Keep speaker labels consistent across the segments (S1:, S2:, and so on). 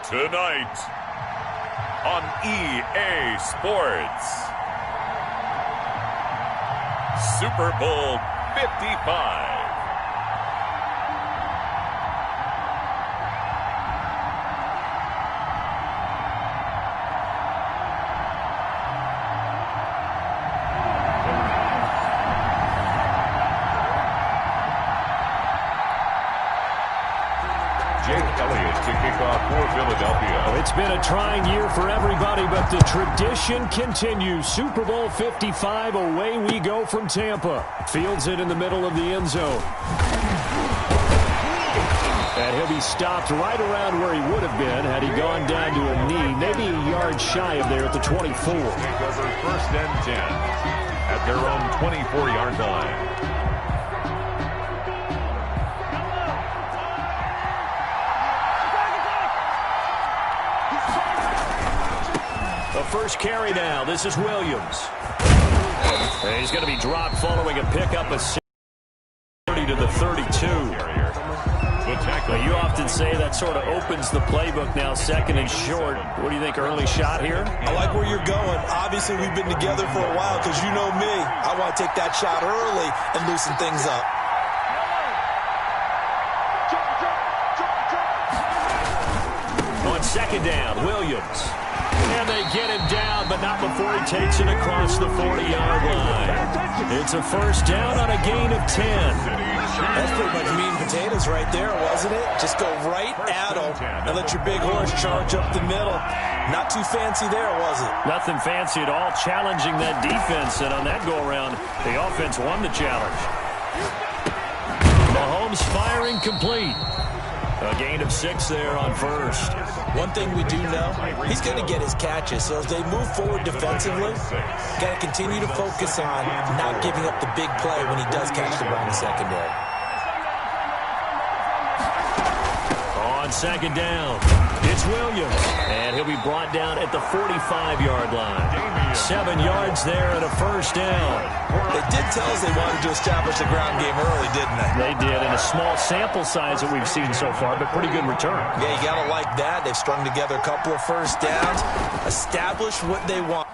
S1: Tonight on EA Sports, Super Bowl 55.
S2: To kick off for Philadelphia.
S3: It's been a trying year for everybody, but the tradition continues. Super Bowl 55, away we go from Tampa. Fields it in the middle of the end zone. And he'll be stopped right around where he would have been had he gone down to a knee, maybe a yard shy of there at the 24.
S2: Take over 1st and 10 at their own 24-yard line.
S3: First carry now. This is Williams. And he's going to be dropped following a pickup of 30 to the 32. You often say that sort of opens the playbook now, 2nd and short. What do you think, early shot here?
S4: I like where you're going. Obviously, we've been together for a while because you know me. I want to take that shot early and loosen things up.
S3: On 2nd down, Williams. And they get him down, but not before he takes it across the 40-yard line. It's a 1st down on a gain of 10.
S4: That's pretty much meat and potatoes right there, wasn't it? Just go right at him and let your big horse charge up the middle. Not too fancy there, was it?
S3: Nothing fancy at all, challenging that defense. And on that go-around, the offense won the challenge. Mahomes firing complete. A gain of 6 there on 1st.
S4: One thing we do know, he's going to get his catches. So as they move forward defensively, got to continue to focus on not giving up the big play when he does catch the ball in the secondary.
S3: On 2nd down, it's Williams. And he'll be brought down at the 45-yard line. 7 yards there and a 1st down.
S4: They did tell us they wanted to establish the ground game early, didn't they?
S3: They did, in a small sample size that we've seen so far, but pretty good return.
S4: Yeah, you got to like that. They've strung together a couple of 1st downs, established what they want.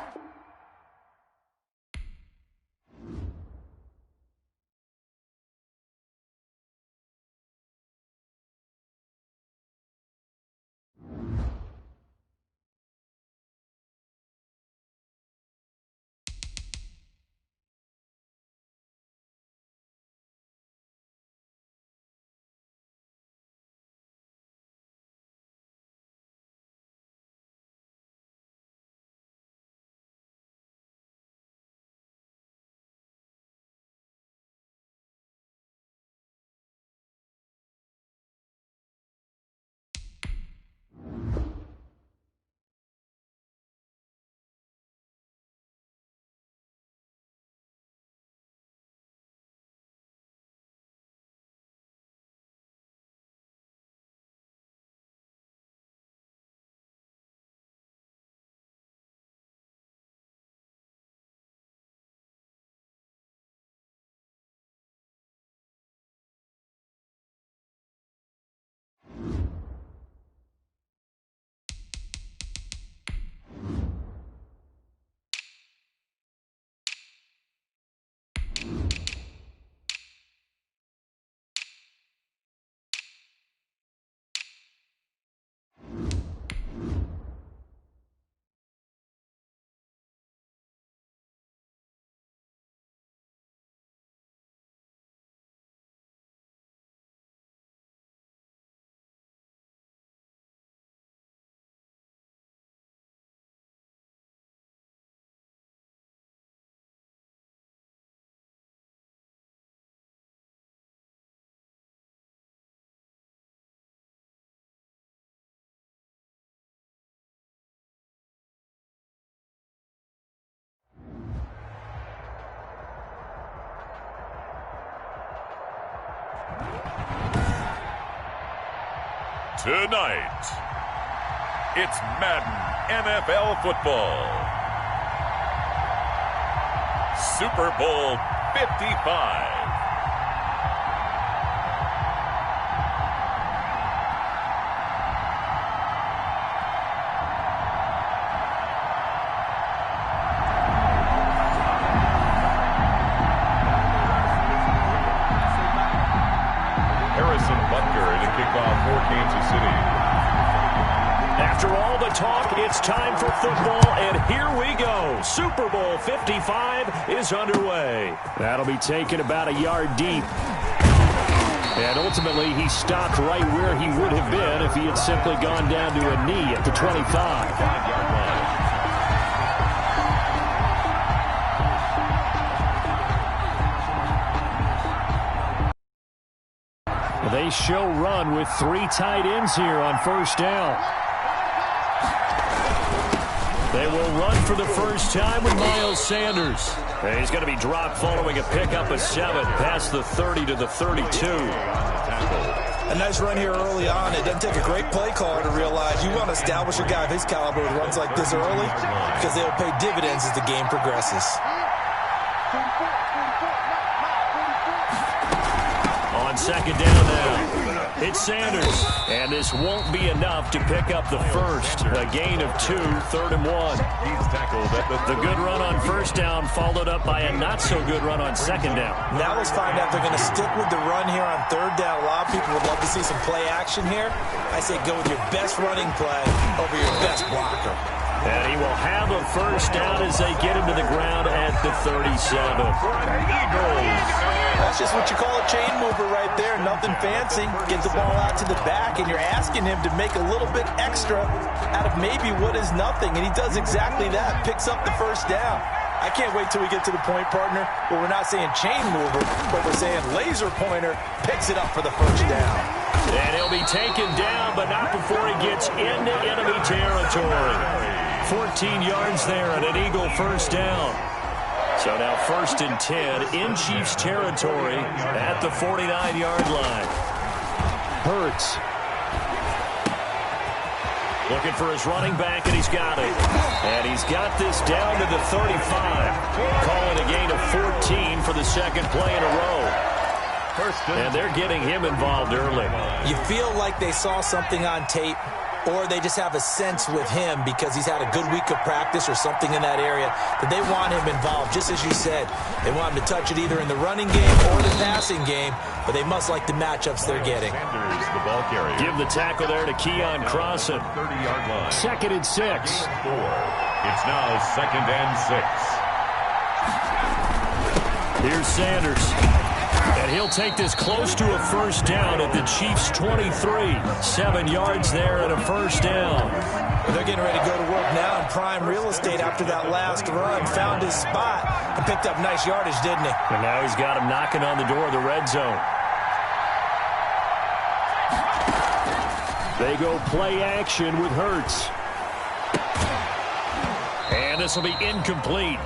S1: Tonight, it's Madden NFL football. Super Bowl 55.
S3: After all the talk, it's time for football, and here we go. Super Bowl 55 is underway. That'll be taken about a yard deep. And ultimately, he stopped right where he would have been if he had simply gone down to a knee at the 25.
S2: 5-yard line.
S3: They show run with 3 tight ends here on first down. They will run for the first time with Miles Sanders. And he's going to be dropped following a pickup of 7 past the 30 to the 32.
S4: A nice run here early on. It doesn't take a great play caller to realize you want to establish a guy of his caliber with runs like this early because they'll pay dividends as the game progresses.
S3: On second down now, it's Sanders. And this won't be enough to pick up the first. A gain of 2, 3rd and 1.
S2: He's tackled at
S3: The good run on first down followed up by a not-so-good run on second down.
S4: Now let's find out if they're going to stick with the run here on 3rd down. A lot of people would love to see some play action here. I say go with your best running play over your best blocker.
S3: And he will have a first down as they get him to the ground at the 37.
S4: That's just what you call a chain mover right there. Nothing fancy. Get the ball out to the back, and you're asking him to make a little bit extra out of maybe what is nothing. And he does exactly that. Picks up the first down. I can't wait till we get to the point, partner, where we're not saying chain mover, but we're saying laser pointer picks it up for the first down.
S3: And he'll be taken down, but not before he gets into enemy territory. 14 yards there and an Eagle first down. So now 1st and 10 in Chiefs territory at the 49-yard line. Hurts. Looking for his running back, and he's got it. And he's got this down to the 35. Calling a gain of 14 for the second play in a row. And they're getting him involved early.
S4: You feel like they saw something on tape, or they just have a sense with him because he's had a good week of practice or something in that area that they want him involved. Just as you said, they want him to touch it either in the running game or the passing game, but they must like the matchups they're getting.
S2: Sanders, the ball carrier.
S3: Give the tackle there to Keon Crossan.
S2: 30-yard line.
S3: 2nd and 6.
S2: It's now 2nd and 6.
S3: Here's Sanders. And he'll take this close to a first down at the Chiefs' 23. 7 yards there and a first down.
S4: They're getting ready to go to work now in prime real estate after that last run. Found his spot and picked up nice yardage, didn't he?
S3: And now he's got him knocking on the door of the red zone. They go play action with Hurts. And this will be incomplete.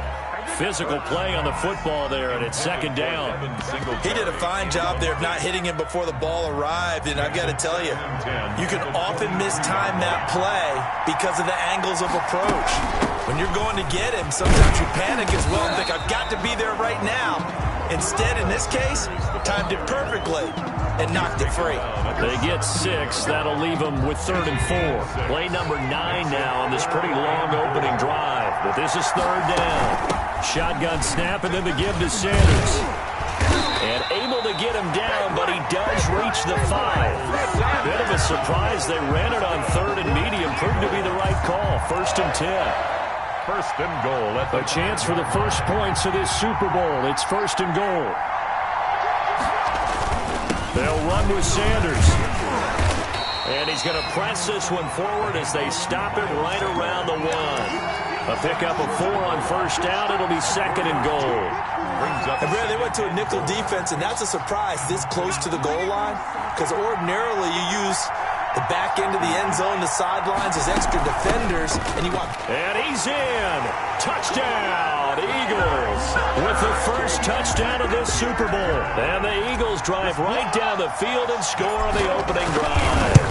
S3: Physical play on the football there, and it's 2nd down.
S4: He did a fine job there of not hitting him before the ball arrived, and I've got to tell you, you can often mistime that play because of the angles of approach. When you're going to get him, sometimes you panic as well and think, I've got to be there right now. Instead, in this case, timed it perfectly and knocked it free.
S3: They get 6. That'll leave them with 3rd and 4. Play number 9 now on this pretty long opening drive. But this is 3rd down. Shotgun snap, and then the give to Sanders. And able to get him down, but he does reach the 5. Bit of a surprise. They ran it on 3rd and medium. Proved to be the right call. 1st and 10.
S2: 1st and goal.
S3: A chance for the first points of this Super Bowl. It's 1st and goal. They'll run with Sanders. And he's going to press this one forward as they stop it right around the 1. A pickup of 4 on first down. It'll be 2nd and goal.
S4: And Brad, they went to a nickel defense, and that's a surprise this close to the goal line because ordinarily you use the back end of the end zone, the sidelines as extra defenders, and you want...
S3: And he's in. Touchdown, Eagles, with the first touchdown of this Super Bowl. And the Eagles drive right down the field and score on the opening drive.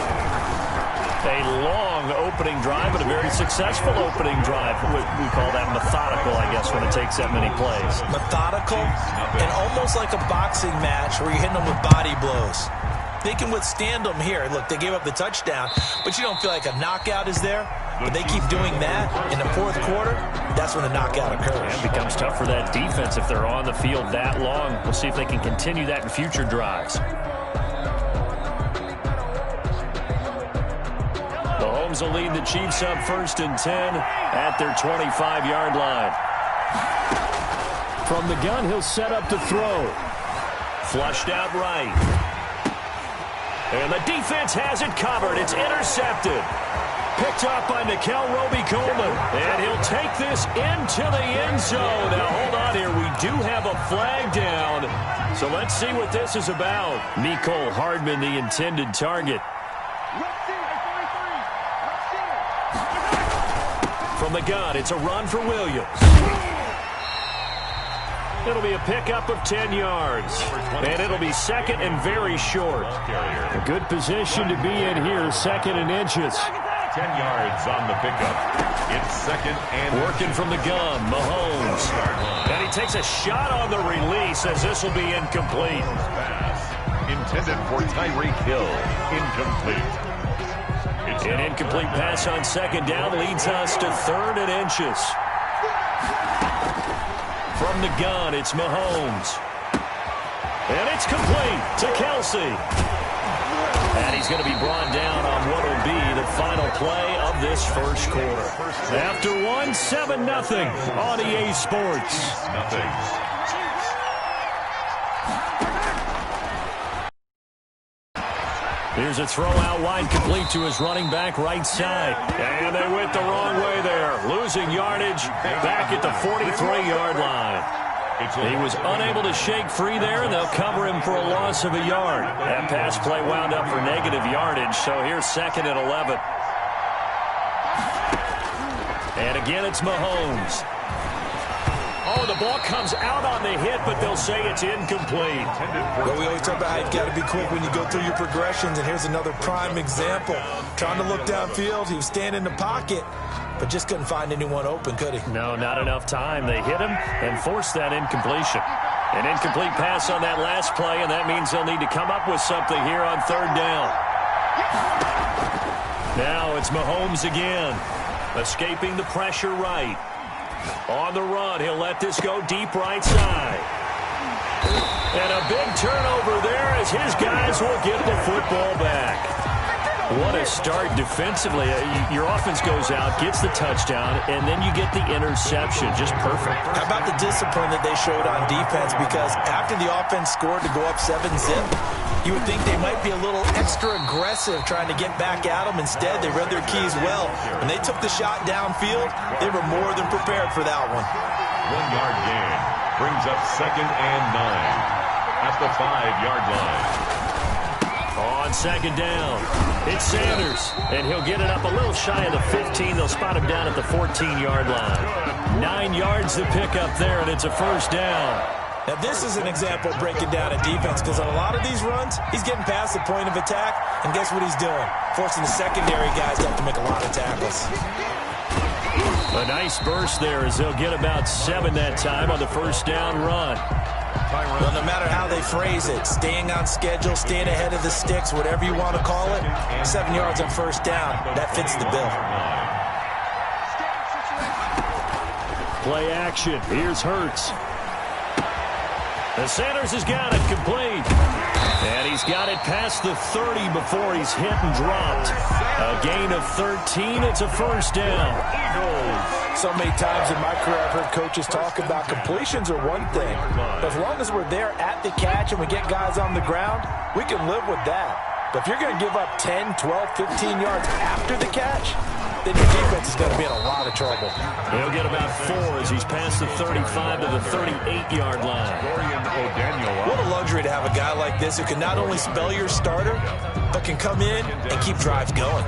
S3: A long opening drive, but a very successful opening drive. We call that methodical, I guess, when it takes that many plays.
S4: Methodical and almost like a boxing match where you're hitting them with body blows. They can withstand them here. Look, they gave up the touchdown, but you don't feel like a knockout is there. But they keep doing that in the 4th quarter, that's when the knockout occurs.
S3: And it becomes tough for that defense if they're on the field that long. We'll see if they can continue that in future drives. Mahomes will lead the Chiefs up 1st and 10 at their 25-yard line. From the gun, he'll set up to throw. Flushed out right. And the defense has it covered. It's intercepted. Picked off by Nickel Roby-Coleman. And he'll take this into the end zone. Now, hold on here. We do have a flag down. So let's see what this is about. Nicole Hardman, the intended target. From the gun, it's a run for Williams. It'll be a pickup of 10 yards. And it'll be 2nd and very short. A good position to be in here, 2nd and inches.
S2: 10 yards on the pickup. It's 2nd and
S3: working from the gun, Mahomes. And he takes a shot on the release as this will be incomplete.
S2: pass intended for Tyreek Hill. Incomplete.
S3: An incomplete pass on 2nd down leads us to 3rd and inches. From the gun, it's Mahomes. And it's complete to Kelsey. And he's going to be brought down on what will be the final play of this first quarter. After 1, 7-0 on EA Sports. Here's a throw out wide, complete to his running back right side. And they went the wrong way there. Losing yardage back at the 43-yard line. He was unable to shake free there, and they'll cover him for a loss of a yard. That pass play wound up for negative yardage, so here's 2nd and 11. And again, it's Mahomes. Oh, the ball comes out on the hit, but they'll say it's incomplete.
S4: Well, we always talk about how you've got to be quick when you go through your progressions, and here's another prime example. Trying to look downfield, he was standing in the pocket, but just couldn't find anyone open, could he?
S3: No, not enough time. They hit him and forced that incompletion. An incomplete pass on that last play, and that means they'll need to come up with something here on 3rd down. Now it's Mahomes again, escaping the pressure right. On the run, he'll let this go deep right side. And a big turnover there as his guys will get the football back. What a start defensively. Your offense goes out, gets the touchdown, and then you get the interception. Just perfect.
S4: How about the discipline that they showed on defense? Because after the offense scored to go up 7-0, you would think they might be a little extra aggressive trying to get back at them. Instead, they read their keys well. When they took the shot downfield, they were more than prepared for that one.
S2: 1-yard gain brings up 2nd and 9 at the 5-yard line.
S3: On 2nd down, it's Sanders, and he'll get it up a little shy of the 15. They'll spot him down at the 14-yard line. 9 yards to pick up there, and it's a 1st down.
S4: Now, this is an example of breaking down a defense, because on a lot of these runs, he's getting past the point of attack, and guess what he's doing? Forcing the secondary guys to have to make a lot of tackles.
S3: A nice burst there as they'll get about 7 that time on the 1st down run.
S4: Well, no matter how they phrase it, staying on schedule, staying ahead of the sticks, whatever you want to call it, 7 yards on 1st down, that fits the bill.
S3: Play action. Here's Hurts. And Sanders has got it complete. And he's got it past the 30 before he's hit and dropped. A gain of 13. It's a 1st down.
S5: So many times in my career I've heard coaches talk about completions are one thing. But as long as we're there at the catch and we get guys on the ground, we can live with that. But if you're going to give up 10, 12, 15 yards after the catch, then your defense is going to be in a lot of trouble.
S3: He'll get about 4 as he's past the 35 to the 38-yard line.
S4: What a luxury to have a guy like this who can not only spell your starter, but can come in and keep drives going.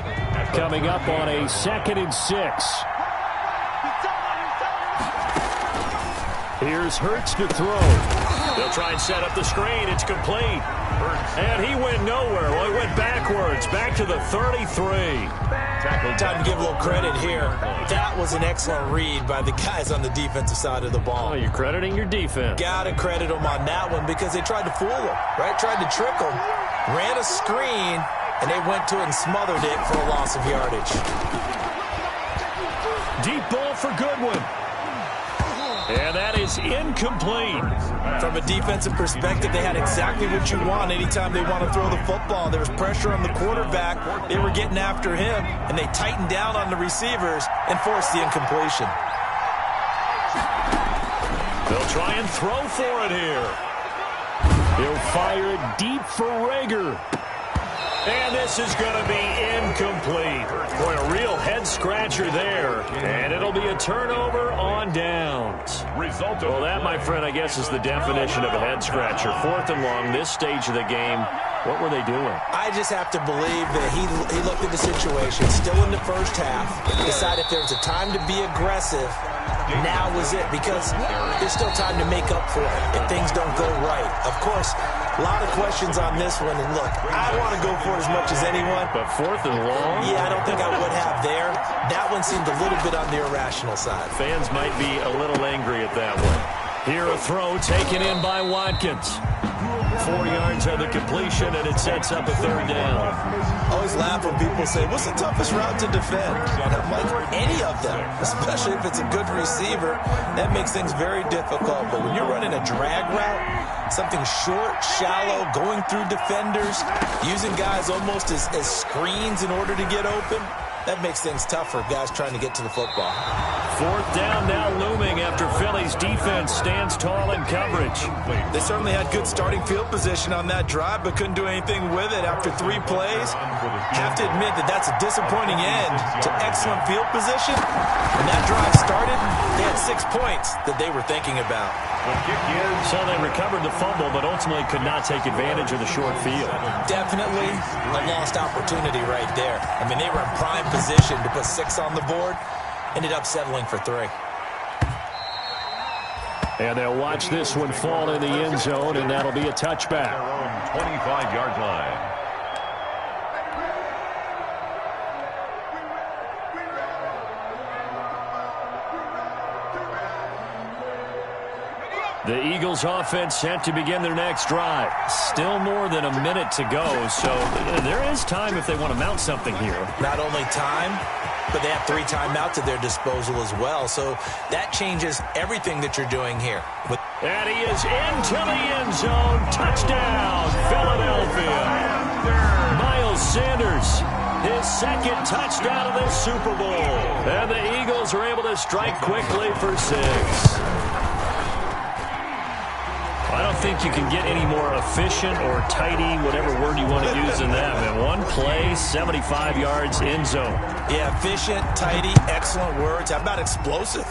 S3: Coming up on a 2nd and 6. Here's Hurts to throw. They'll try and set up the screen. It's complete. And he went nowhere. Well, he went backwards, back to the 33.
S4: Time to give a little credit here. That was an excellent read by the guys on the defensive side of the ball.
S3: Oh, you're crediting your defense.
S4: Got to credit them on that one because they tried to fool him, right? Tried to trick him. Ran a screen, and they went to it and smothered it for a loss of yardage.
S3: Deep ball for Goodwin. And that is incomplete.
S4: From a defensive perspective, they had exactly what you want anytime they want to throw the football. There was pressure on the quarterback. They were getting after him, and they tightened down on the receivers and forced the incompletion.
S3: They'll try and throw for it here. He'll fire it deep for Rager. And this is going to be incomplete. Boy, a real head-scratcher there. And it'll be a turnover on downs. Well, that, my friend, I guess is the definition of a head-scratcher. 4th and long, this stage of the game. What were they doing?
S4: I just have to believe that he looked at the situation, still in the first half, decided if there was a time to be aggressive, now was it, because there's still time to make up for it if things don't go right. Of course, a lot of questions on this one, and look, I want to go for it as much as anyone.
S3: But 4th and long?
S4: Yeah, I don't think I would have there. That one seemed a little bit on the irrational side.
S3: Fans might be a little angry at that one. Here a throw taken in by Watkins. 4 yards on the completion, and it sets up a 3rd down.
S4: I always laugh when people say, what's the toughest route to defend? And I'm like, any of them, especially if it's a good receiver. That makes things very difficult. But when you're running a drag route, something short, shallow, going through defenders, using guys almost as screens in order to get open, that makes things tough for guys trying to get to the football.
S3: 4th down now looming after Philly's defense stands tall in coverage.
S4: They certainly had good starting field position on that drive, but couldn't do anything with it after 3 plays. Have to admit that that's a disappointing end to excellent field position. When that drive started, they had 6 points that they were thinking about.
S3: So they recovered the fumble, but ultimately could not take advantage of the short field.
S4: Definitely a lost opportunity right there. I mean, they were in prime position to put 6 on the board. Ended up settling for 3.
S3: And they'll watch this one fall in the end zone, and that'll be a touchback.
S2: 25-yard line.
S3: The Eagles offense set to begin their next drive. Still more than a minute to go, so there is time if they want to mount something here.
S4: Not only time, but they have 3 timeouts at their disposal as well, so that changes everything that you're doing here.
S3: And he is into the end zone. Touchdown, Philadelphia. Miles Sanders, his 2nd touchdown of the Super Bowl. And the Eagles are able to strike quickly for 6. I don't think you can get any more efficient or tidy, whatever word you want to use in that, man. 1 play, 75 yards, end zone.
S4: Yeah, efficient, tidy, excellent words. How about explosive?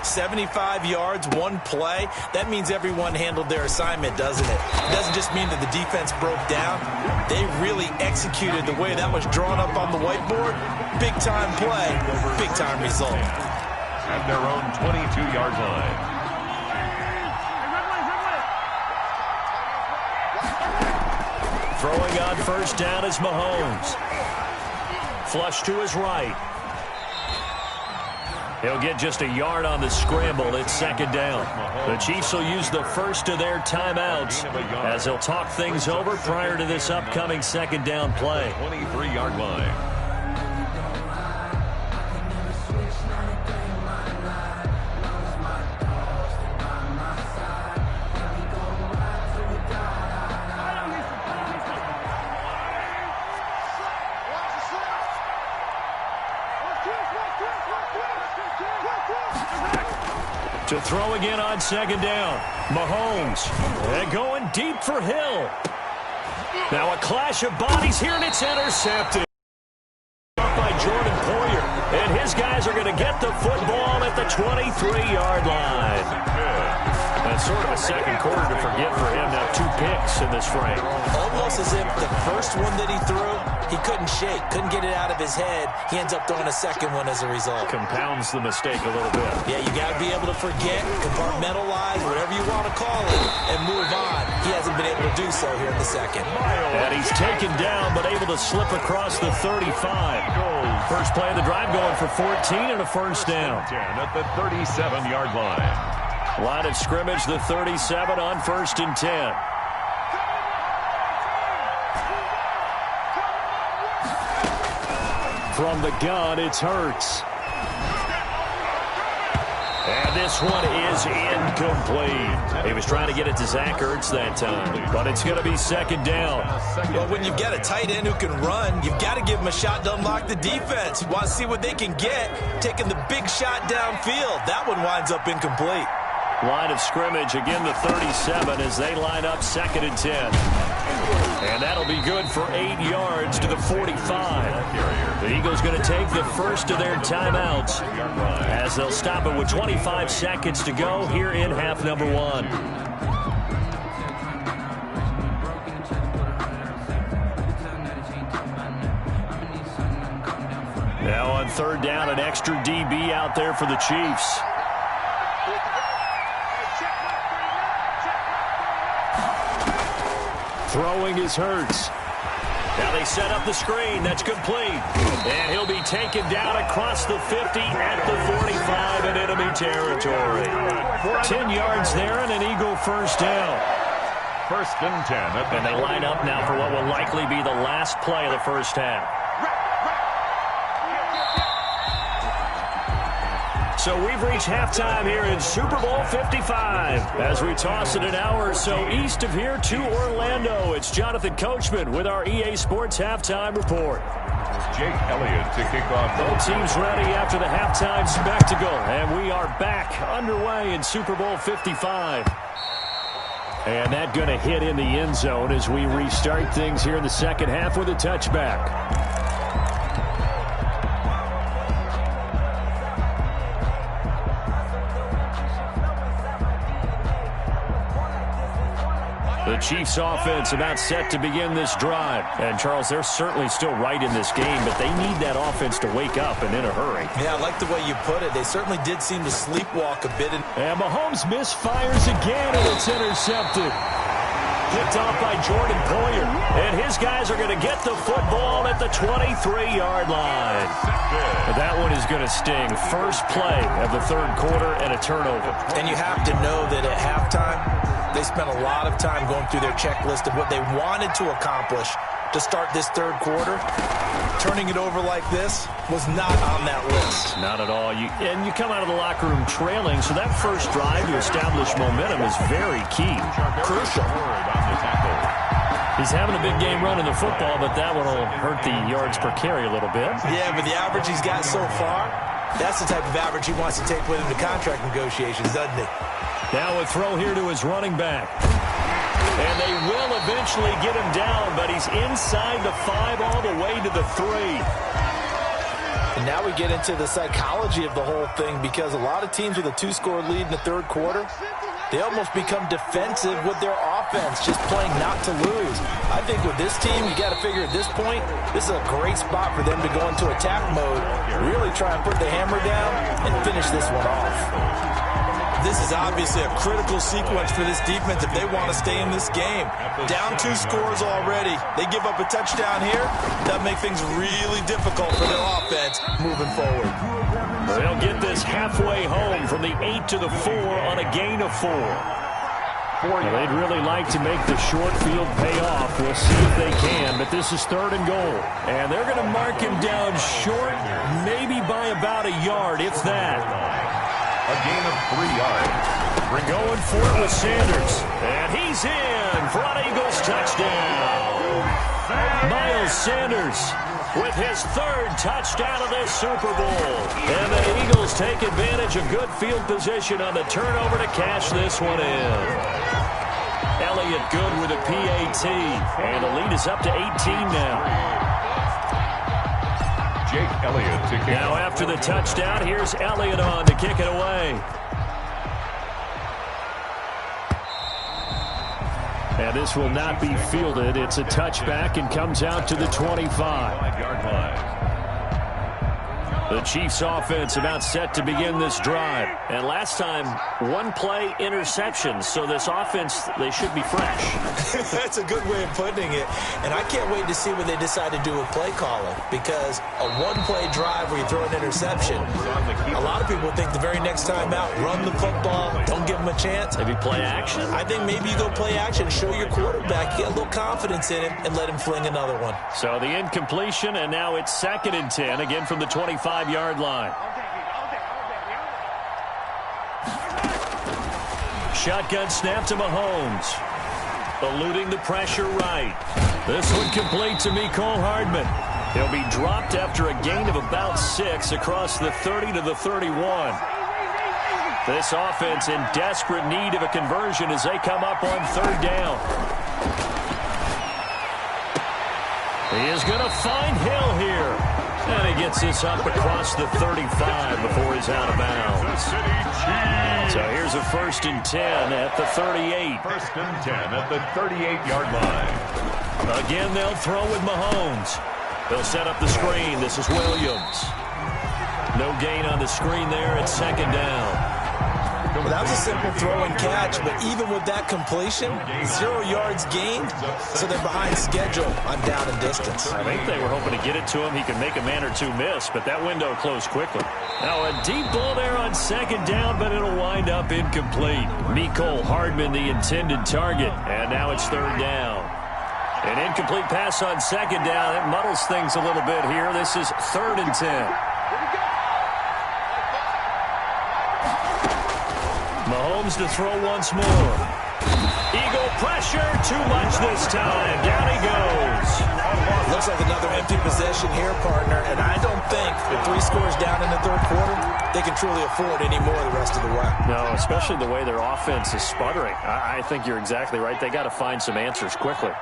S4: 75 yards, 1 play. That means everyone handled their assignment, doesn't it? It doesn't just mean that the defense broke down. They really executed the way that was drawn up on the whiteboard. Big-time play, big-time result.
S2: At their own 22-yard line.
S3: Throwing on 1st down is Mahomes. Flush to his right. He'll get just a yard on the scramble. It's 2nd down. The Chiefs will use the first of their timeouts as they'll talk things over prior to this upcoming 2nd down play.
S2: 23-yard line.
S3: To throw again on 2nd down. Mahomes. And going deep for Hill. Now a clash of bodies here, and it's intercepted. By Jordan Poyer. And his guys are going to get the football at the 23-yard line. That's sort of a 2nd quarter to forget for him. Now 2 picks in this frame.
S4: Almost as if the first one that he threw, he couldn't shake, couldn't get it out of his head. He ends up throwing a 2nd one as a result.
S3: Compounds the mistake a little bit.
S4: Yeah, you got to be able to forget, compartmentalize, whatever you want to call it, and move on. He hasn't been able to do so here in the 2nd.
S3: And he's taken down, but able to slip across the 35. First play of the drive going for 14 and a 1st down.
S2: At the 37-yard line.
S3: Line of scrimmage, the 37 on 1st and 10. From the gun, it's Hurts. And this one is incomplete. He was trying to get it to Zach Ertz that time, but it's going to be second down.
S4: Well, when you've got a tight end who can run, you've got to give him a shot to unlock the defense. You want to see what they can get, taking the big shot downfield. That one winds up incomplete.
S3: Line of scrimmage, again the 37 as they line up second and 10. And that'll be good for 8 yards to the 45. The Eagles going to take the first of their timeouts as they'll stop it with 25 seconds to go here in half number 1. Now on third down, an extra DB out there for the Chiefs. Throwing is Hurts. Now they set up the screen. That's complete. And he'll be taken down across the 50 at the 45 in enemy territory. 10 yards there and an Eagle first down.
S2: First and 10.
S3: And they line up now for what will likely be the last play of the first half. So we've reached halftime here in Super Bowl 55. As we toss it an hour or so east of here to Orlando, it's Jonathan Coachman with our EA Sports Halftime Report.
S2: Jake Elliott to kick off.
S3: Both teams ready after the halftime spectacle. And we are back underway in Super Bowl 55. And that going to hit in the end zone as we restart things here in the second half with a touchback. The Chiefs offense about set to begin this drive. And, Charles, they're certainly still right in this game, but they need that offense to wake up and in a hurry.
S4: Yeah, I like the way you put it. They certainly did seem to sleepwalk a bit.
S3: And Mahomes misfires again, and it's intercepted. Picked off by Jordan Poyer. And his guys are going to get the football at the 23-yard line. That one is going to sting. First play of the third quarter and a turnover.
S4: And you have to know that at halftime, they spent a lot of time going through their checklist of what they wanted to accomplish to start this third quarter. Turning it over like this was not on that list.
S3: Not at all. You come out of the locker room trailing, so that first drive to establish momentum is very key.
S4: Crucial.
S3: He's having a big game running the football, but that one will hurt the yards per carry a little bit.
S4: Yeah, but the average he's got so far, that's the type of average he wants to take with him to contract negotiations, doesn't he?
S3: Now a throw here to his running back. And they will eventually get him down, but he's inside the 5 all the way to the 3.
S5: And now we get into the psychology of the whole thing, because a lot of teams with a 2-score lead in the third quarter, they almost become defensive with their offense, just playing not to lose. I think with this team, you got to figure at this point, this is a great spot for them to go into attack mode, really try and put the hammer down and finish this one off.
S4: This is obviously a critical sequence for this defense if they want to stay in this game. Down 2 scores already. They give up a touchdown here. That'll make things really difficult for their offense moving forward.
S3: They'll get this halfway home from the 8 to the 4 on a gain of 4. Now, they'd really like to make the short field pay off. We'll see if they can, but this is third and goal. And they're going to mark him down short, maybe by about a yard, if that.
S2: A gain of 3 yards.
S3: We're going for it with Sanders. And he's in for an Eagles touchdown. Miles Sanders with his 3rd touchdown of this Super Bowl. And the Eagles take advantage of good field position on the turnover to cash this one in. Elliott good with a PAT. And the lead is up to 18 now.
S2: Jake Elliott to kick
S3: now
S2: off.
S3: after the touchdown, here's Elliott on to kick it away. And this will not be fielded. It's a touchback and comes out to the 25-yard line. The Chiefs offense about set to begin this drive. And last time, 1 play interception. So this offense, they should be fresh.
S4: That's a good way of putting it. And I can't wait to see what they decide to do with play calling. Because a 1-play drive where you throw an interception, a lot of people think the very next time out, run the football, don't give them a chance.
S3: Maybe play action?
S4: I think maybe you go play action, show your quarterback, get a little confidence in him, and let him fling another one.
S3: So the incompletion, and now it's 2nd and 10, again from the 25-yard line. shotgun snap to Mahomes. Eluding the pressure right. This one complete to Mecole Hardman. He'll be dropped after a gain of about 6 across the 30 to the 31. This offense in desperate need of a conversion as they come up on 3rd down. He is going to find Hill here. And he gets this up across the 35 before he's out of bounds. So here's a 1st and 10 at the 38.
S2: 1st and 10 at the 38-yard line.
S3: Again, they'll throw with Mahomes. They'll set up the screen. This is Williams. No gain on the screen there at 2nd down.
S5: Well, that was a simple throw and catch, but even with that completion, 0 yards gained, so they're behind schedule on down and distance.
S3: I think they were hoping to get it to him. He could make a man or two miss, but that window closed quickly. Now a deep ball there on 2nd down, but it'll wind up incomplete. Mecole Hardman, the intended target, and now it's 3rd down. An incomplete pass on 2nd down. It muddles things a little bit here. This is 3rd and 10. Mahomes to throw once more. Eagle pressure, too much this time. Down he goes.
S5: Looks like another empty possession here, partner, and I don't think with 3 scores down in the 3rd quarter, they can truly afford any more the rest of the way.
S3: No, especially the way their offense is sputtering. I think you're exactly right. They got to find some answers quickly.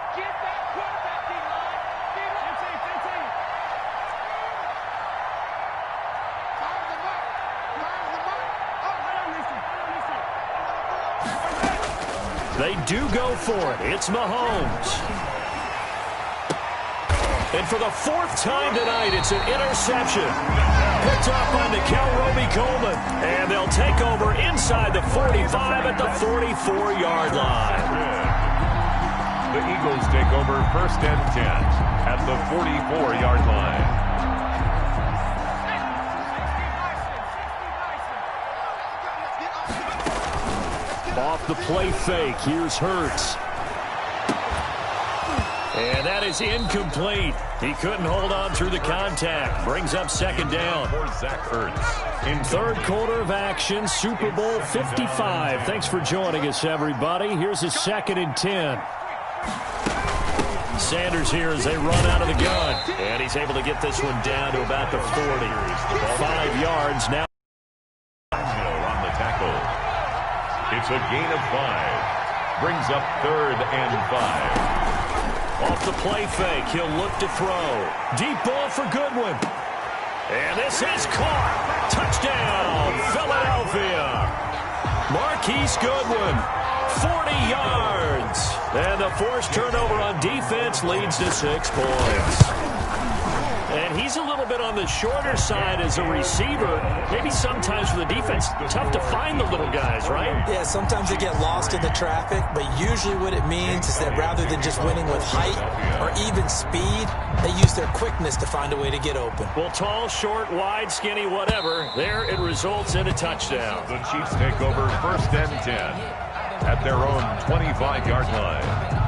S3: They do go for it. It's Mahomes. And for the 4th time tonight, it's an interception. Picked up on the Roby Coleman. And they'll take over inside the 45 at the 44-yard line.
S2: The Eagles take over 1st and 10 at the 44-yard line.
S3: Off the play fake, here's Hurts. And that is incomplete. He couldn't hold on through the contact. Brings up 2nd down.
S2: For Zach Ertz. In
S3: 3rd quarter of action, Super Bowl 55. Thanks for joining us, everybody. Here's a 2nd and 10. Sanders here as they run out of the gun. And he's able to get this one down to about the 40. 5 yards now.
S2: On the tackle. It's a gain of 5. Brings up 3rd and 5.
S3: Off the play fake, he'll look to throw. Deep ball for Goodwin. And this is caught. Touchdown, Philadelphia. Marquise Goodwin, 40 yards. And the forced turnover on defense leads to 6 points. And he's a little bit on the shorter side as a receiver. Maybe sometimes for the defense, tough to find the little guys, right?
S5: Yeah, sometimes they get lost in the traffic, but usually what it means is that rather than just winning with height or even speed, they use their quickness to find a way to get open.
S3: Well, tall, short, wide, skinny, whatever, there it results in a touchdown.
S2: The Chiefs take over 1st and 10 at their own 25-yard line.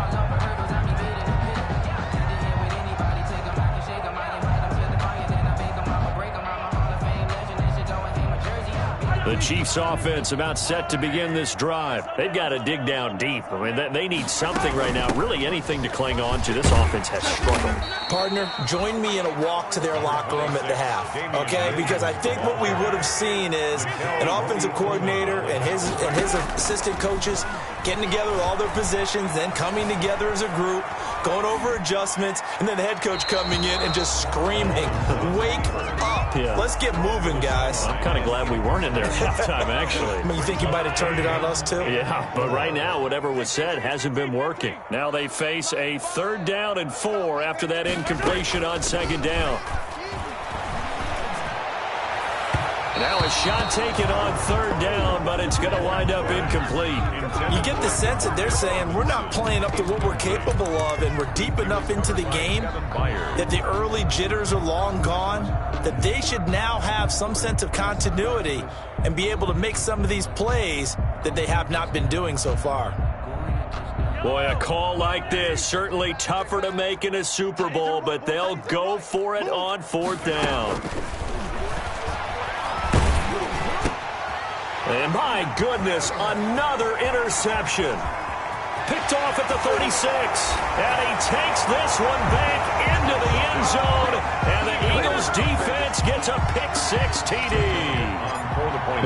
S3: The Chiefs offense about set to begin this drive. They've got to dig down deep. I mean, they need something right now, really anything to cling on to. This offense has struggled.
S5: Partner, join me in a walk to their locker room at the half, okay? Because I think what we would have seen is an offensive coordinator and his assistant coaches getting together with all their positions, then coming together as a group, going over adjustments, and then the head coach coming in and just screaming, wake up. Yeah. Let's get moving, guys.
S3: I'm kind of glad we weren't in there at halftime, actually.
S5: I mean, you think you might have turned it on us, too?
S3: Yeah, but right now, whatever was said hasn't been working. Now they face a 3rd down and 4 after that incompletion on 2nd down. Now a shot taken on 3rd down, but it's going to wind up incomplete.
S5: You get the sense that they're saying we're not playing up to what we're capable of, and we're deep enough into the game that the early jitters are long gone, that they should now have some sense of continuity and be able to make some of these plays that they have not been doing so far.
S3: Boy, a call like this, certainly tougher to make in a Super Bowl, but they'll go for it on 4th down. And my goodness, another interception. Picked off at the 36. And he takes this one back into the end zone. And the Eagles defense gets a pick six TD.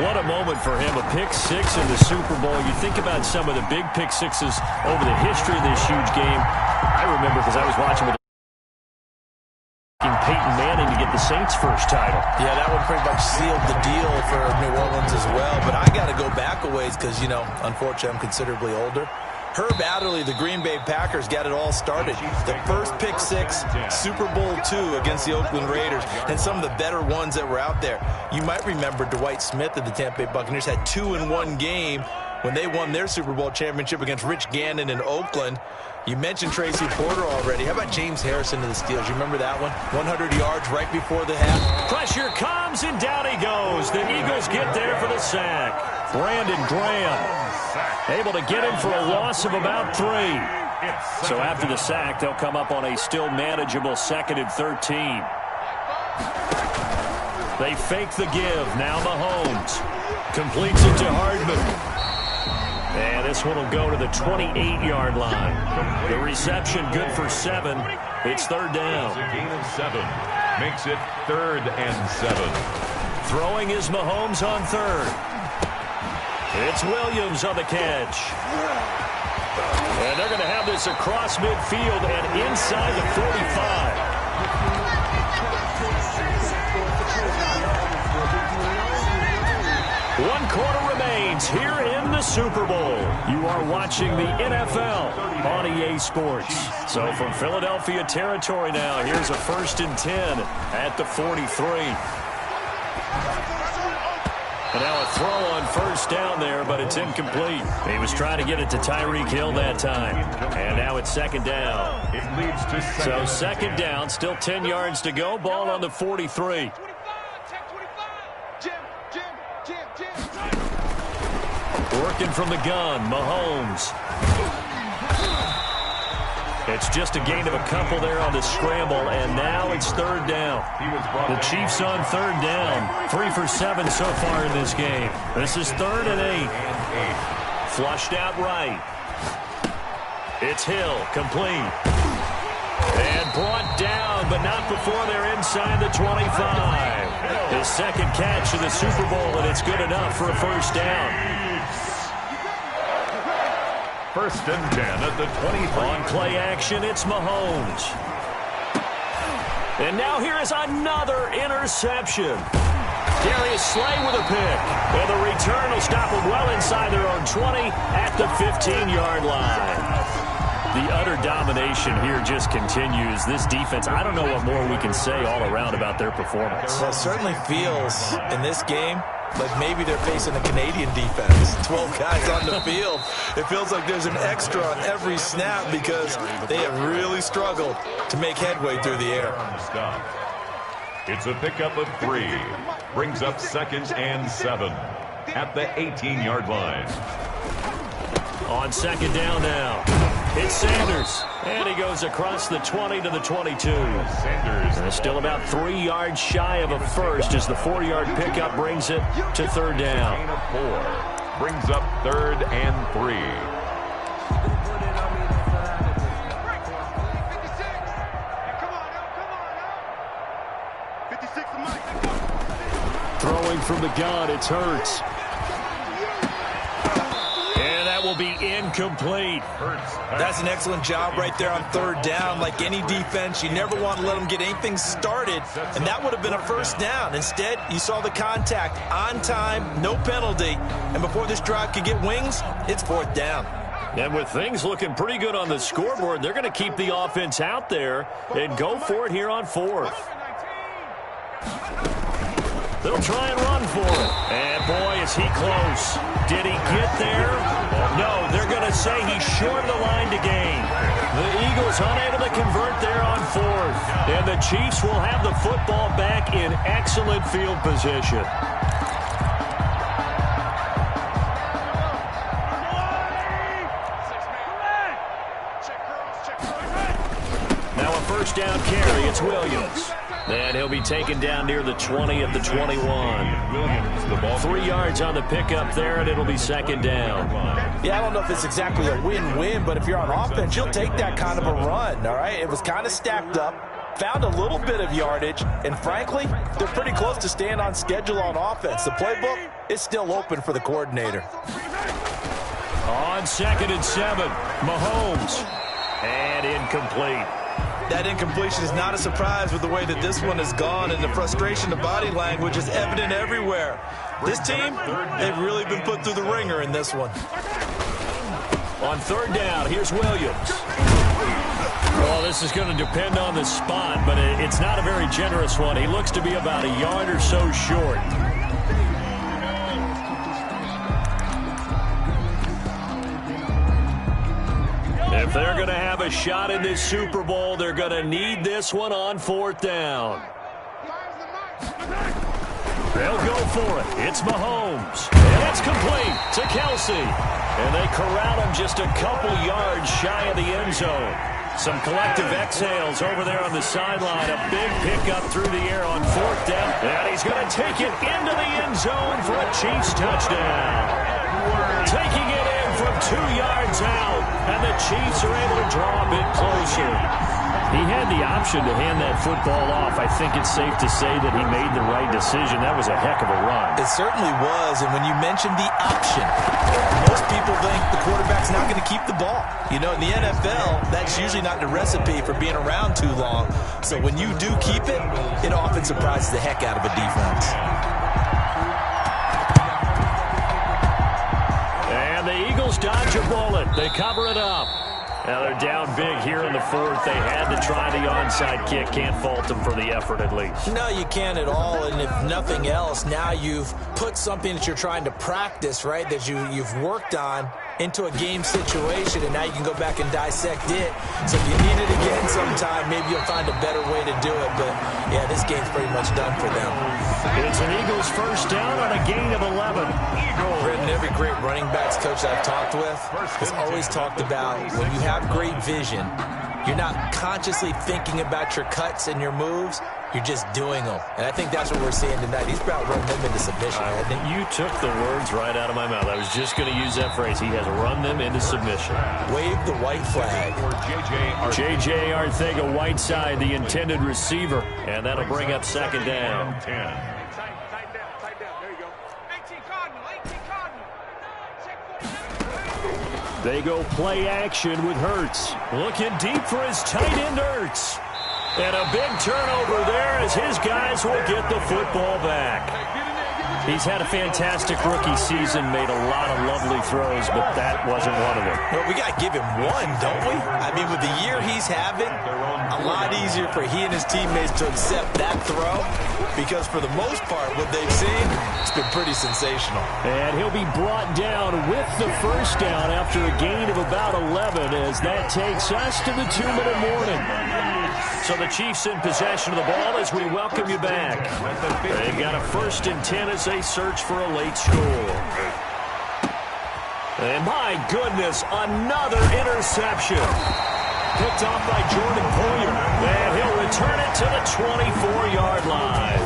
S3: What a moment for him, a pick six in the Super Bowl. You think about some of the big pick sixes over the history of this huge game. I remember because I was watching with Peyton Manning to get the Saints' first title.
S4: Yeah, that one pretty much sealed the deal for New Orleans as well. But I got to go back a ways because, you know, unfortunately I'm considerably older. Herb Adderley, the Green Bay Packers, got it all started. The first pick six, Super Bowl II against the Oakland Raiders, and some of the better ones that were out there. You might remember Dwight Smith of the Tampa Bay Buccaneers had 2 in one game when they won their Super Bowl championship against Rich Gannon in Oakland. You mentioned Tracy Porter already. How about James Harrison to the Steelers? You remember that one? 100 yards right before the half.
S3: Pressure comes, and down he goes. The Eagles get there for the sack. Brandon Graham able to get him for a loss of about 3. So after the sack, they'll come up on a still manageable 2nd and 13. They fake the give. Now Mahomes completes it to Hardman. And this one will go to the 28-yard line. The reception good for 7. It's 3rd down.
S2: It's a gain of 7. Makes it 3rd and 7.
S3: Throwing is Mahomes on 3rd. It's Williams on the catch. And they're going to have this across midfield and inside the 45. One quarter remains here in the Super Bowl. You are watching the NFL on EA Sports. So from Philadelphia territory now, here's a 1st and 10 at the 43. And now a throw on 1st down there, but it's incomplete. He was trying to get it to Tyreek Hill that time. And now it's 2nd down.
S2: It leads to 2nd.
S3: So 2nd down, still 10 yards to go. Ball on the 43. Working from the gun, Mahomes. It's just a gain of a couple there on the scramble, and now it's 3rd down. The Chiefs on 3rd down. 3 for 7 so far in this game. This is 3rd and 8. Flushed out right. It's Hill, complete. And brought down, but not before they're inside the 25. His 2nd catch of the Super Bowl, and it's good enough for a 1st down.
S2: 1st and 10 at the 23.
S3: On play action, it's Mahomes. And now here is another interception. Darius Slay with a pick. And the return will stop them well inside their own 20 at the 15-yard line. The utter domination here just continues. This defense, I don't know what more we can say all around about their performance.
S4: Well, it certainly feels in this game like maybe they're facing a Canadian defense. 12 guys on the field. It feels like there's an extra on every snap because they have really struggled to make headway through the air.
S2: It's a pickup of 3. Brings up 2nd and 7 at the 18-yard line.
S3: On 2nd down now, it's Sanders. And he goes across the 20 to the 22.
S2: Sanders.
S3: And still about 3 yards shy of a 1st as the 4-yard pickup brings it to 3rd down.
S2: Gain of 4. Brings up 3rd and 3.
S3: Throwing from the gun, it's Hurts. And that will be incomplete.
S4: That's an excellent job right there on 3rd down. Like any defense, you never want to let them get anything started, and that would have been a 1st down. Instead, you saw the contact on time, no penalty, and before this drive could get wings, it's 4th down.
S3: And with things looking pretty good on the scoreboard, they're going to keep the offense out there and go for it here on 4th. They'll try and run for it. And, boy, is he close. Did he get there? No, they're going to say he's short of the line to gain. The Eagles unable to convert there on 4th. And the Chiefs will have the football back in excellent field position. Now a 1st down carry. It's Williams. And he'll be taken down near the 20 at the 21. 3 yards on the pickup there, and it'll be second down.
S5: Yeah, I don't know if it's exactly a win-win, but if you're on offense, you'll take that kind of a run, all right? It was kind of stacked up, found a little bit of yardage, and frankly, they're pretty close to staying on schedule on offense. The playbook is still open for the coordinator.
S3: On 2nd and 7, Mahomes. And incomplete.
S4: That incompletion is not a surprise with the way that this one has gone, and the frustration, the body language is evident everywhere. This team, they've really been put through the ringer in this one.
S3: On 3rd down, here's Williams. Well, this is going to depend on the spot, but it's not a very generous one. He looks to be about a yard or so short. If they're going to have a shot in this Super Bowl, they're going to need this one on 4th down. They'll go for it. It's Mahomes. And it's complete to Kelsey. And they corral him just a couple yards shy of the end zone. Some collective exhales over there on the sideline. A big pickup through the air on 4th down. And he's going to take it into the end zone for a Chiefs touchdown. Taking it in from 2 yards out. And the Chiefs are able to draw a bit closer. He had the option to hand that football off. I think it's safe to say that he made the right decision. That was a heck of a run.
S4: It certainly was, and when you mentioned the option, most people think the quarterback's not going to keep the ball. You know, in the NFL, that's usually not the recipe for being around too long. So when you do keep it, it often surprises the heck out of a defense.
S3: And the Eagles dodge a bullet. They cover it up. Now they're down big here in the 4th. They had to try the onside kick. Can't fault them for the effort at least.
S5: No, you can't at all. And if nothing else, now you've put something that you're trying to practice, right, that you've worked on into a game situation, and now you can go back and dissect it. So if you need it again sometime, maybe you'll find a better way to do it. But, yeah, this game's pretty much done for them.
S3: It's an Eagles 1st down on a gain of 11.
S5: Britton, every great running backs coach I've talked with has always talked about when you have great vision, you're not consciously thinking about your cuts and your moves. You're just doing them. And I think that's what we're seeing tonight. He's about running them into submission. I think
S3: you took the words right out of my mouth. I was just going to use that phrase. He has run them into submission.
S5: Wave the white flag.
S3: J.J. Arcega-Whiteside, the intended receiver. And that'll bring up 2nd down. They go play action with Hurts. Looking deep for his tight end, Hurts. And a big turnover there as his guys will get the football back. He's had a fantastic rookie season, made a lot of lovely throws, but that wasn't one of them.
S5: Well, we got to give him one, don't we? I mean, with the year he's having, a lot easier for he and his teammates to accept that throw because for the most part, what they've seen, it's been pretty sensational.
S3: And he'll be brought down with the 1st down after a gain of about 11 as that takes us to the 2-minute warning. So the Chiefs in possession of the ball as we welcome you back. They've got a 1st and 10 as they search for a late score. And my goodness, another interception. Picked off by Jordan Poyer. And he'll return it to the 24-yard line.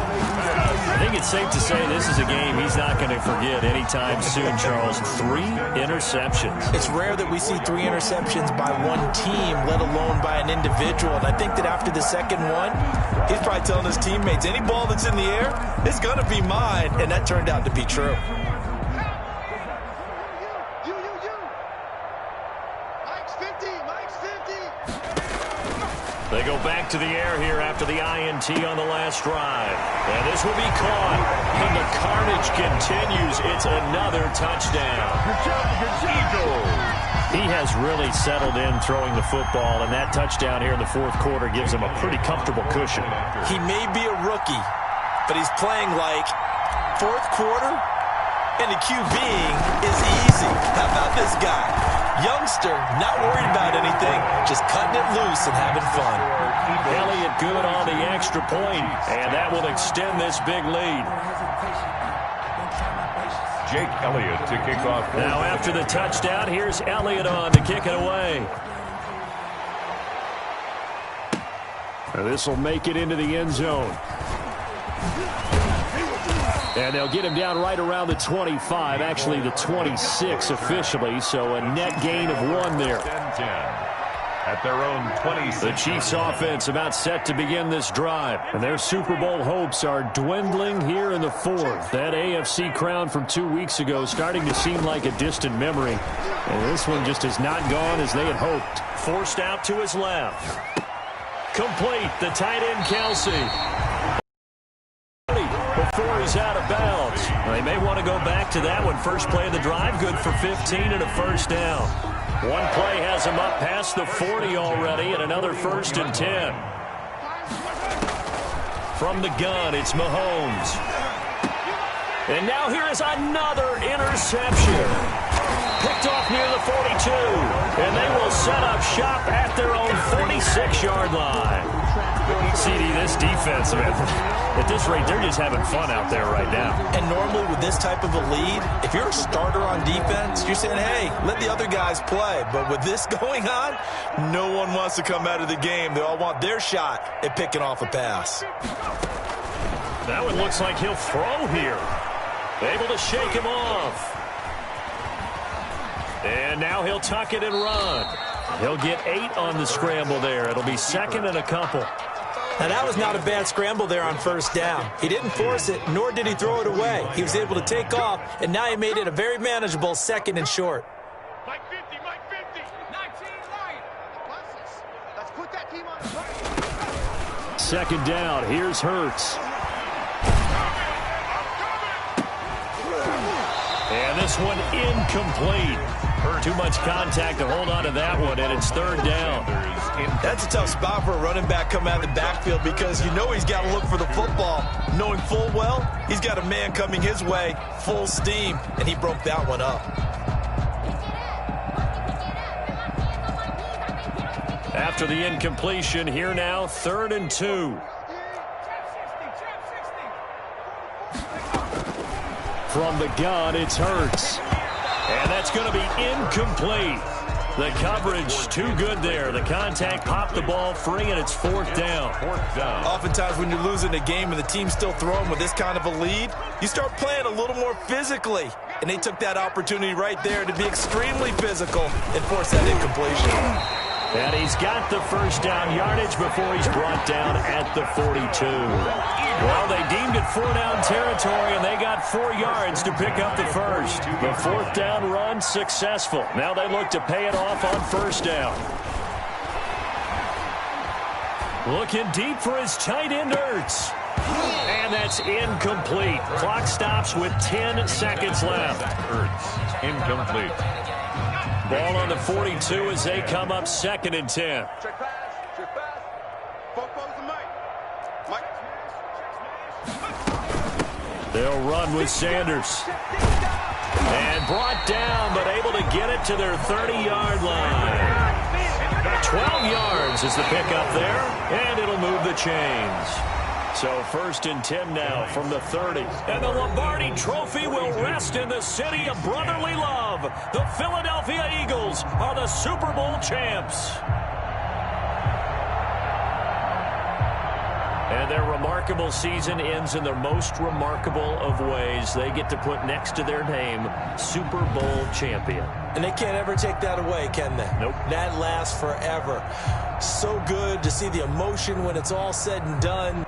S3: I think it's safe to say this is a game he's not going to forget anytime soon, Charles. 3 interceptions.
S5: It's rare that we see 3 interceptions by one team, let alone by an individual. And I think that after the second one, he's probably telling his teammates, any ball that's in the air, it's going to be mine. And that turned out to be true.
S3: They go back to the air here after the INT on the last drive. And this will be caught. And the carnage continues. It's another touchdown. He has really settled in throwing the football, and that touchdown here in the 4th quarter gives him a pretty comfortable cushion.
S5: He may be a rookie, but he's playing like 4th quarter, and the QBing is easy. How about this guy? Youngster, not worried about anything, just cutting it loose and having fun.
S3: Elliott good on the extra point, and that will extend this big lead.
S2: Jake Elliott to kick off.
S3: Now after the touchdown, here's Elliott on to kick it away. This will make it into the end zone. And they'll get him down right around the 25, actually the 26 officially, so a net gain of 1 there.
S2: 10-10 at their own 26.
S3: The Chiefs offense about set to begin this drive, and their Super Bowl hopes are dwindling here in the fourth. That AFC crown from 2 weeks ago starting to seem like a distant memory, and this one just has not gone as they had hoped. Forced out to his left. Complete, the tight end Kelsey. Before he's out of bounds. They may want to go back to that one. First play of the drive, good for 15 and a first down. One play has him up past the 40 already, and another 1st and 10. From the gun, it's Mahomes. And now here is another interception. Picked off near the 42. And they will set up shop at their own 46-yard line. CD, this defense, man, at this rate, they're just having fun out there right now.
S4: And normally with this type of a lead, if you're a starter on defense, you're saying, hey, let the other guys play. But with this going on, no one wants to come out of the game. They all want their shot at picking off a pass.
S3: That one looks like he'll throw here. Able to shake him off. And now he'll tuck it and run. He'll get 8 on the scramble there. It'll be 2nd and a couple.
S5: Now, that was not a bad scramble there on first down. He didn't force it, nor did he throw it away. He was able to take off, and now he made it a very manageable 2nd and short.
S6: Mike 50, Mike 50. 19 right. Let's put that team on the play.
S3: 2nd down. Here's Hurts. And this one incomplete. Too much contact to hold on to that one, and it's 3rd down.
S4: That's a tough spot for a running back coming out of the backfield because you know he's got to look for the football, knowing full well he's got a man coming his way, full steam, and he broke that one up.
S3: After the incompletion, here now, 3rd and 2. From the gun, it's Hurts. And that's going to be incomplete. The coverage too good there. The contact popped the ball free, and it's 4th down.
S4: Oftentimes when you're losing a game and the team's still throwing with this kind of a lead, you start playing a little more physically. And they took that opportunity right there to be extremely physical and force that incompletion.
S3: And he's got the first down yardage before he's brought down at the 42. Well, they deemed it 4-down territory, and they got 4 yards to pick up the first. The 4th down run successful. Now they look to pay it off on 1st down. Looking deep for his tight end, Ertz. And that's incomplete. Clock stops with 10 seconds left.
S2: Ertz, incomplete.
S3: Ball on the 42 as they come up 2nd and 10.
S6: Check pass. Check pass. Football's the Mike. Mike.
S3: They'll run with Sanders. And brought down, but able to get it to their 30-yard line. 12 yards is the pickup there, and it'll move the chains. So 1st and 10 now from the 30. And the Lombardi Trophy will rest in the city of brotherly love. The Philadelphia Eagles are the Super Bowl champs. And their remarkable season ends in the most remarkable of ways. They get to put next to their name, Super Bowl champion.
S5: And they can't ever take that away, can they?
S3: Nope.
S5: That lasts forever. So good to see the emotion when it's all said and done.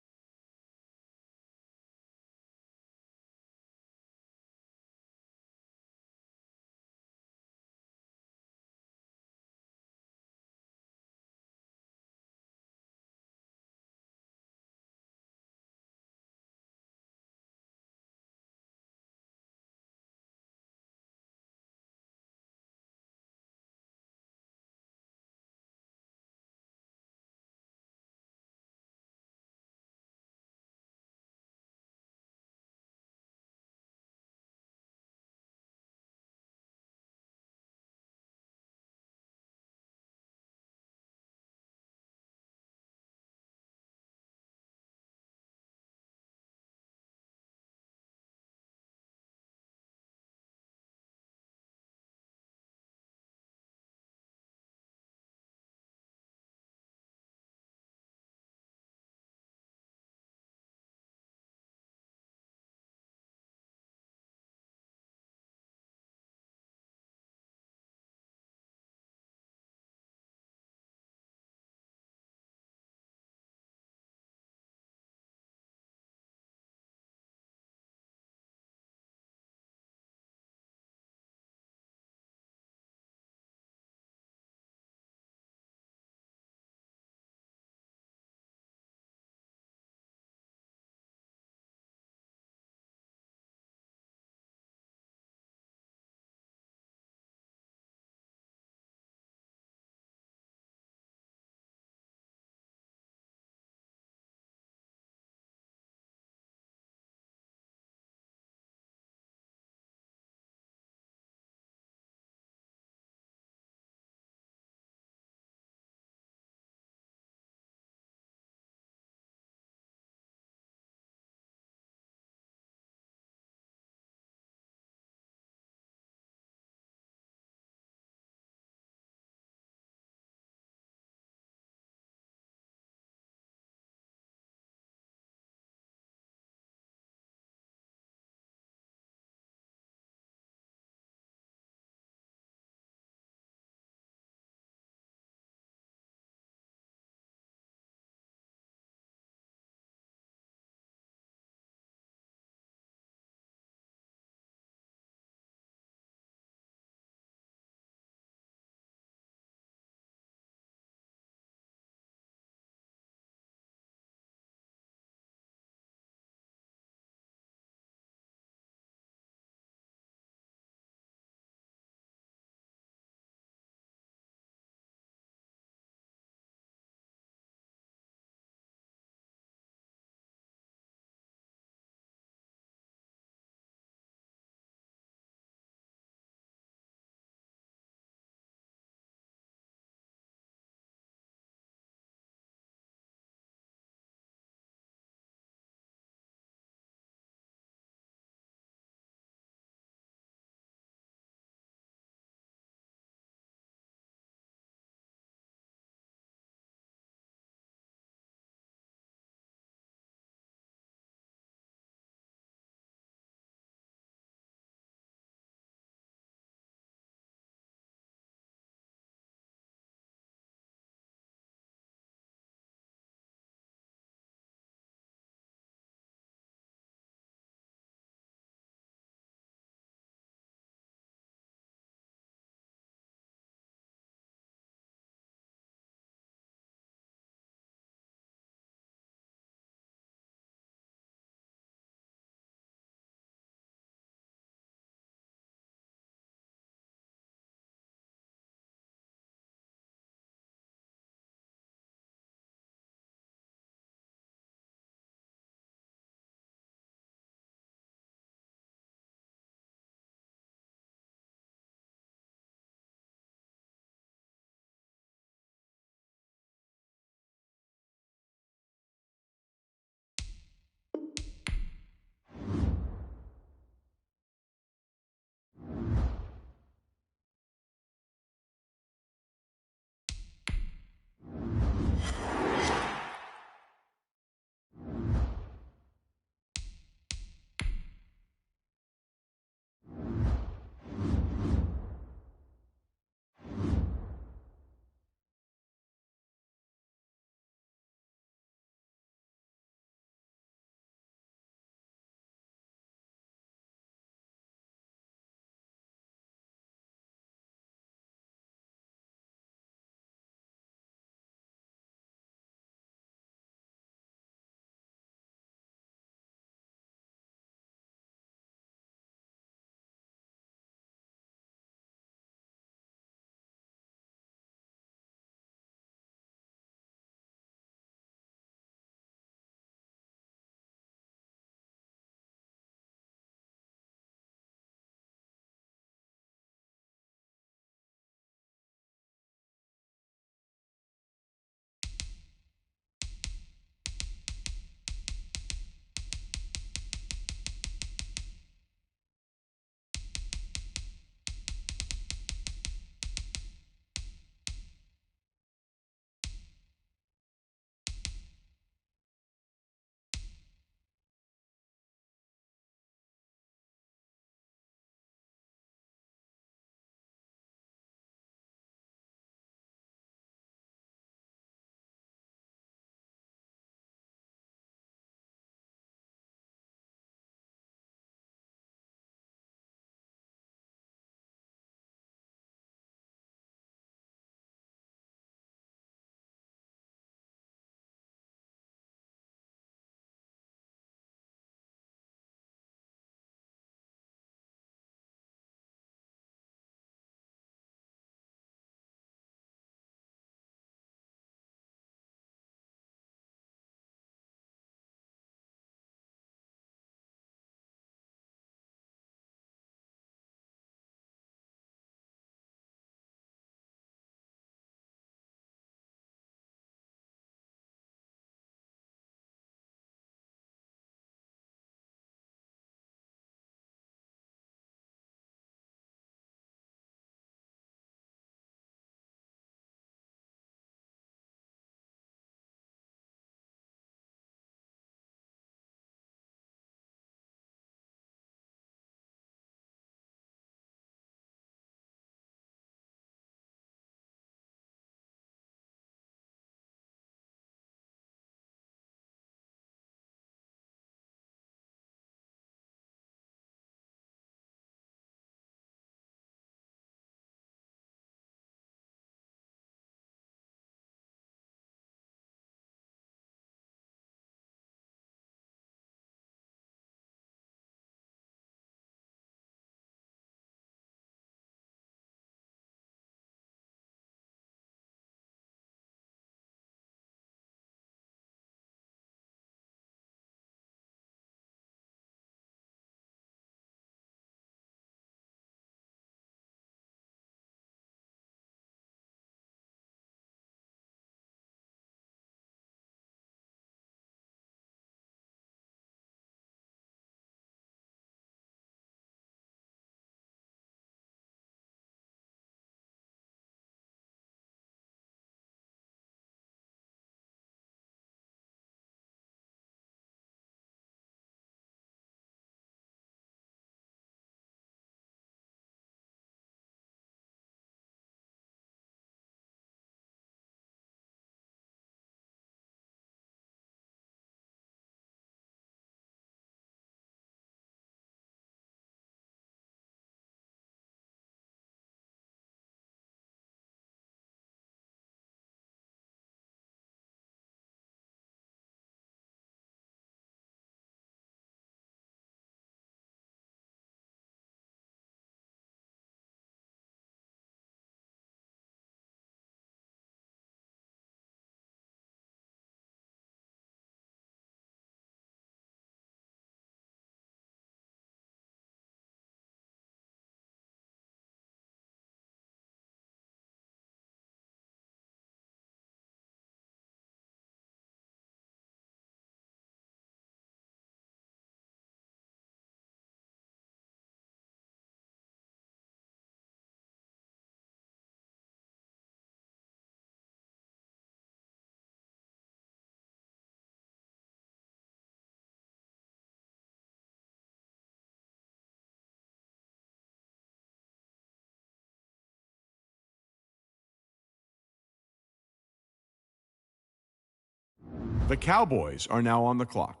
S7: The Cowboys are now on the clock.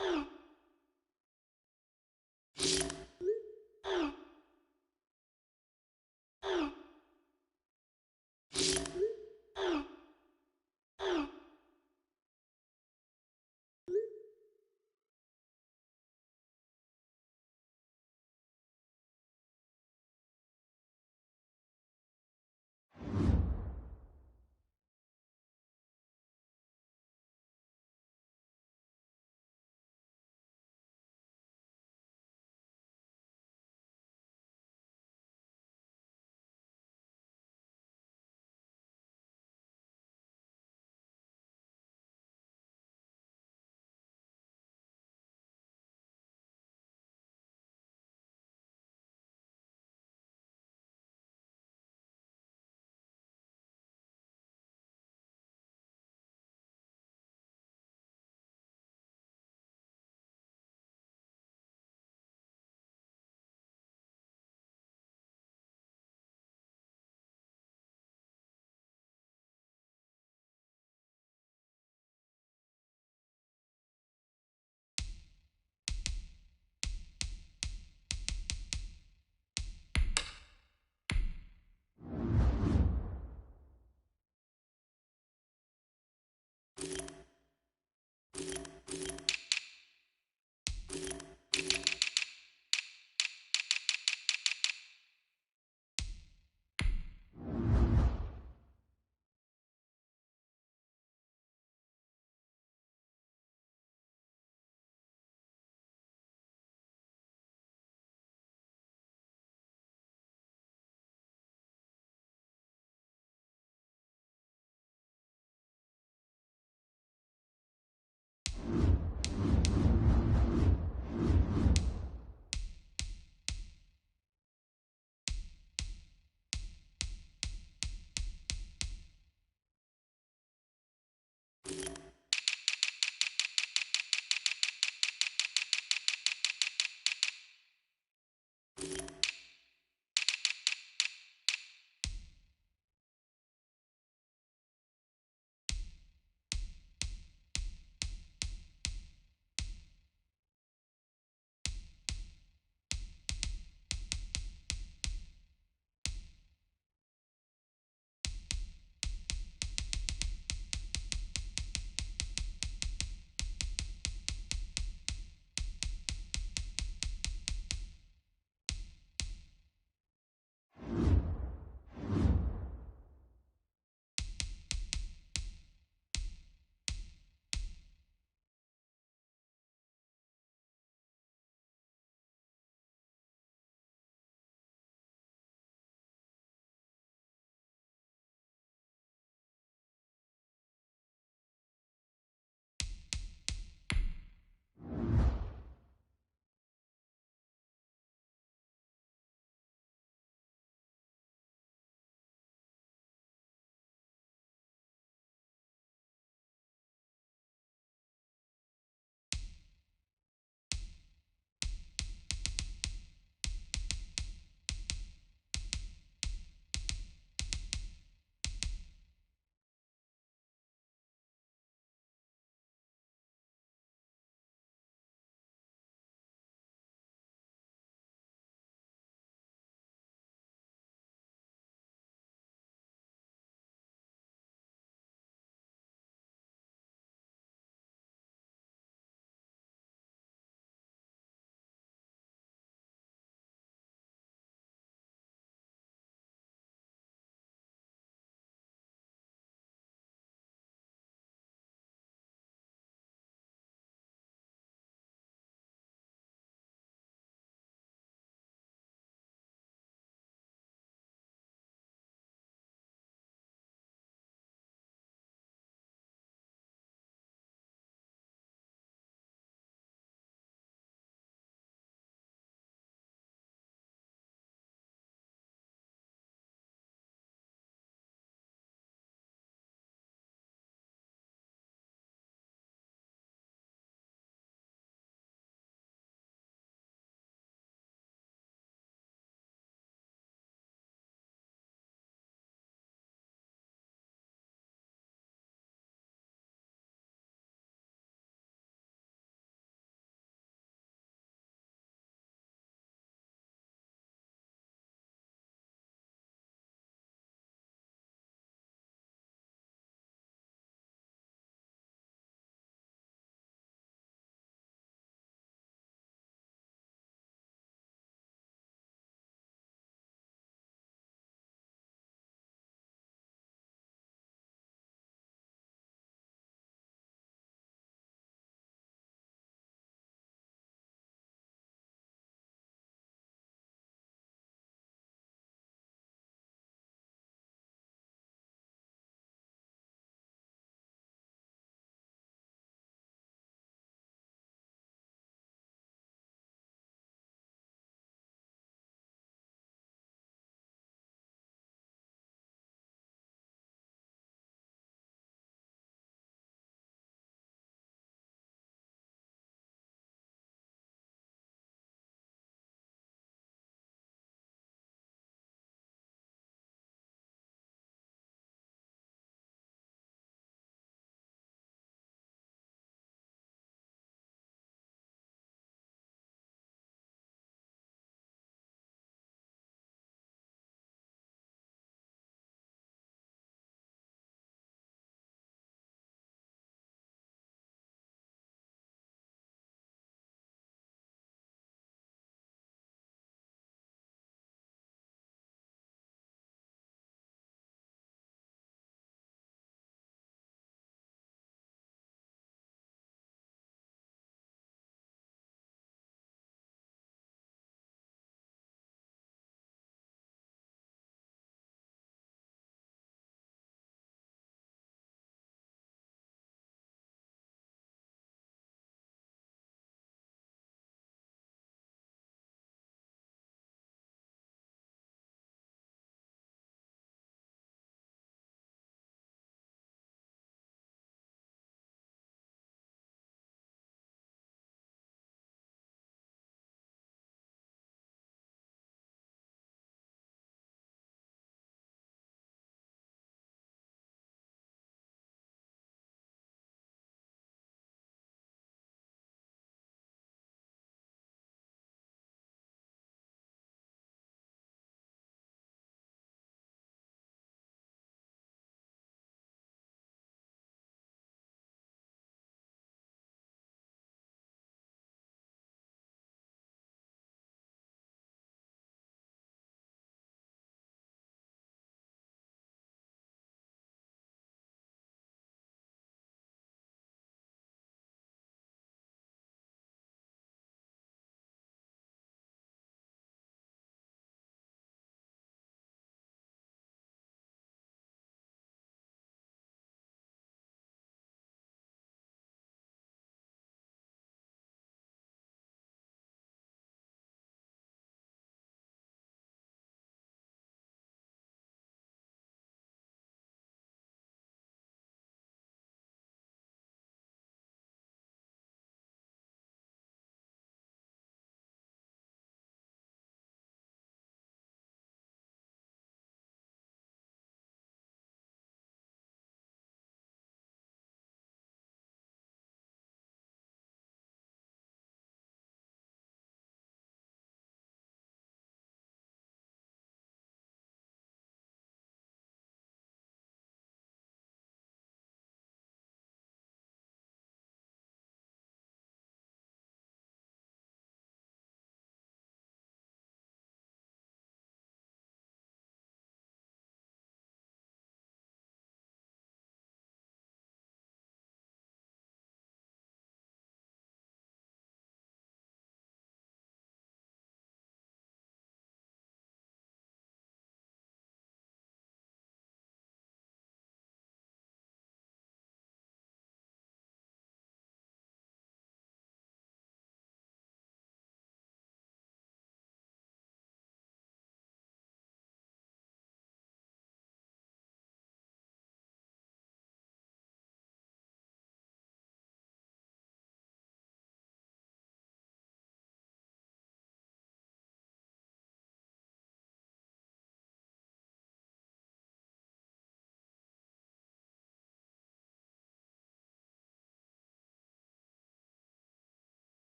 S6: it.